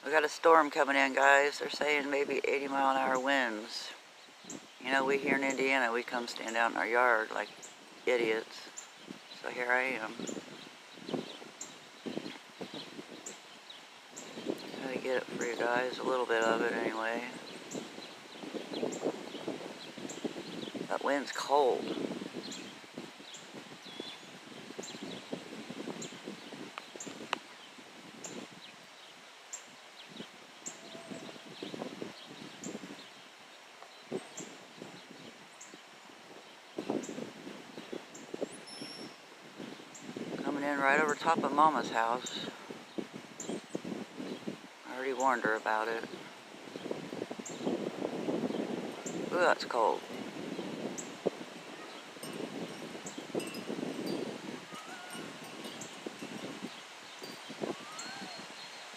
We got a storm coming in, guys. They're saying maybe 80-mile-an-hour winds. You know, we here in Indiana, we come stand out in our yard like idiots. So here I am. Try to get it for you guys, a little bit of it anyway. That wind's cold. Coming in right over top of Mama's house. I already warned her about it. Ooh, that's cold.